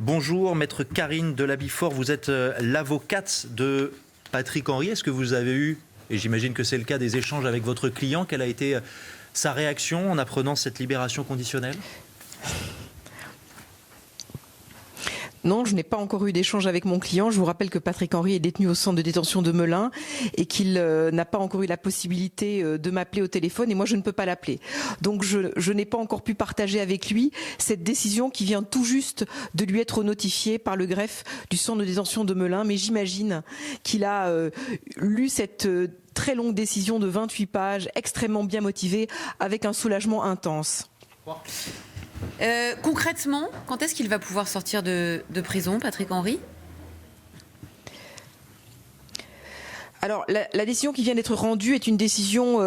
Bonjour, maître Karine Delabifort, vous êtes l'avocate de Patrick Henry. Est-ce que vous avez eu, et j'imagine que c'est le cas, des échanges avec votre client? Quelle a été sa réaction en apprenant cette libération conditionnelle? Non, je n'ai pas encore eu d'échange avec mon client. Je vous rappelle que Patrick Henry est détenu au centre de détention de Melun et qu'il n'a pas encore eu la possibilité de m'appeler au téléphone et moi je ne peux pas l'appeler. Donc je n'ai pas encore pu partager avec lui cette décision qui vient tout juste de lui être notifiée par le greffe du centre de détention de Melun. Mais j'imagine qu'il a lu cette très longue décision de 28 pages, extrêmement bien motivée, avec un soulagement intense. Concrètement, quand est-ce qu'il va pouvoir sortir de prison, Patrick Henry ? Alors, la décision qui vient d'être rendue est une décision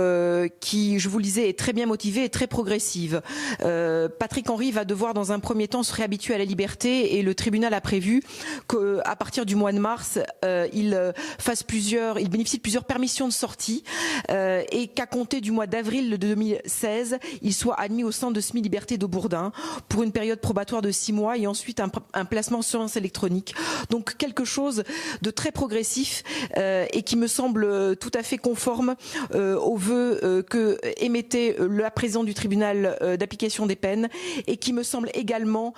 qui, je vous le disais, est très bien motivée et très progressive. Patrick Henry va devoir, dans un premier temps, se réhabituer à la liberté et le tribunal a prévu qu'à partir du mois de mars, il bénéficie de plusieurs permissions de sortie et qu'à compter du mois d'avril de 2016, il soit admis au centre de semi-liberté de Bourdin pour une période probatoire de 6 mois et ensuite un placement en surveillance électronique. Donc, quelque chose de très progressif et qui me semble tout à fait conforme aux vœux que émettait la présidente du tribunal d'application des peines et qui me semble également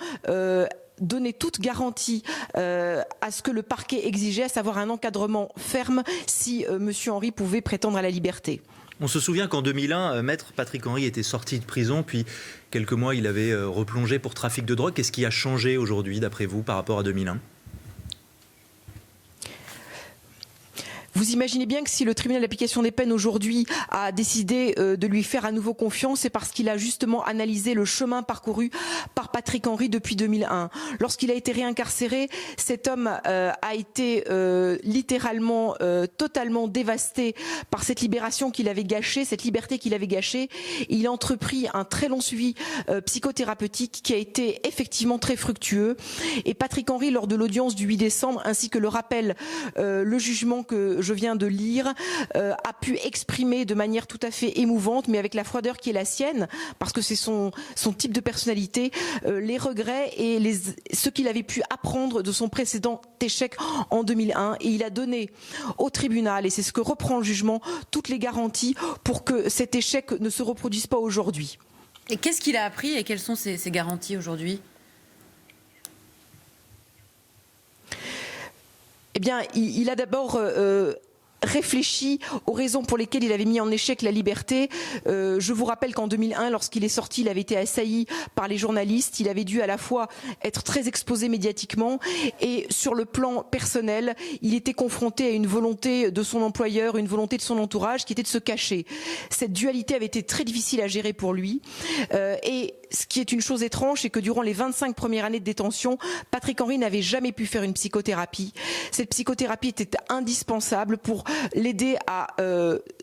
donner toute garantie à ce que le parquet exigeait, à savoir un encadrement ferme si M. Henry pouvait prétendre à la liberté. On se souvient qu'en 2001, maître Patrick Henry était sorti de prison, puis quelques mois il avait replongé pour trafic de drogue. Qu'est-ce qui a changé aujourd'hui, d'après vous, par rapport à 2001 ? Vous imaginez bien que si le tribunal d'application des peines aujourd'hui a décidé de lui faire à nouveau confiance, c'est parce qu'il a justement analysé le chemin parcouru par Patrick Henry depuis 2001. Lorsqu'il a été réincarcéré, cet homme a été littéralement totalement dévasté par cette libération qu'il avait gâchée, cette liberté qu'il avait gâchée. Il a entrepris un très long suivi psychothérapeutique qui a été effectivement très fructueux. Et Patrick Henry, lors de l'audience du 8 décembre, ainsi que le rappelle le jugement que je viens de lire, a pu exprimer de manière tout à fait émouvante, mais avec la froideur qui est la sienne, parce que c'est son type de personnalité, les regrets et ce qu'il avait pu apprendre de son précédent échec en 2001. Et il a donné au tribunal, et c'est ce que reprend le jugement, toutes les garanties pour que cet échec ne se reproduise pas aujourd'hui. Et qu'est-ce qu'il a appris et quelles sont ces garanties aujourd'hui ? Eh bien, il a d'abord réfléchi aux raisons pour lesquelles il avait mis en échec la liberté. Je vous rappelle qu'en 2001, lorsqu'il est sorti, il avait été assailli par les journalistes. Il avait dû à la fois être très exposé médiatiquement et sur le plan personnel, il était confronté à une volonté de son employeur, une volonté de son entourage qui était de se cacher. Cette dualité avait été très difficile à gérer pour lui. Et ce qui est une chose étrange, c'est que durant les 25 premières années de détention, Patrick Henry n'avait jamais pu faire une psychothérapie. Cette psychothérapie était indispensable pour l'aider à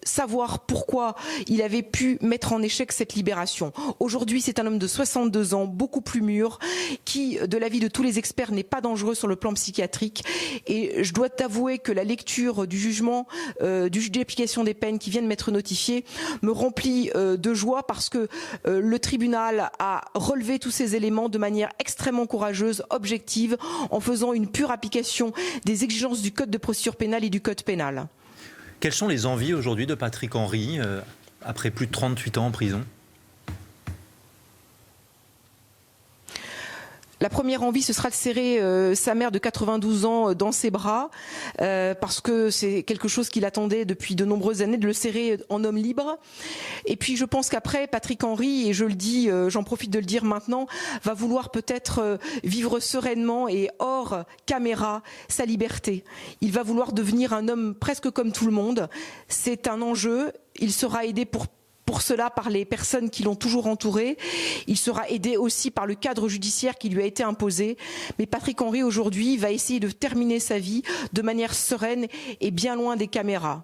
savoir pourquoi il avait pu mettre en échec cette libération. Aujourd'hui, c'est un homme de 62 ans, beaucoup plus mûr, qui, de l'avis de tous les experts, n'est pas dangereux sur le plan psychiatrique. Et je dois t'avouer que la lecture du jugement du juge d'application des peines qui vient de m'être notifié me remplit de joie parce que le tribunal a relevé tous ces éléments de manière extrêmement courageuse, objective, en faisant une pure application des exigences du Code de procédure pénale et du Code pénal. Quelles sont les envies aujourd'hui de Patrick Henry, après plus de 38 ans en prison ? La première envie, ce sera de serrer sa mère de 92 ans dans ses bras, parce que c'est quelque chose qu'il attendait depuis de nombreuses années, de le serrer en homme libre. Et puis je pense qu'après, Patrick Henry, et je le dis, j'en profite de le dire maintenant, va vouloir peut-être vivre sereinement et hors caméra sa liberté. Il va vouloir devenir un homme presque comme tout le monde. C'est un enjeu. Il sera aidé pour cela par les personnes qui l'ont toujours entouré. Il sera aidé aussi par le cadre judiciaire qui lui a été imposé. Mais Patrick Henry aujourd'hui va essayer de terminer sa vie de manière sereine et bien loin des caméras.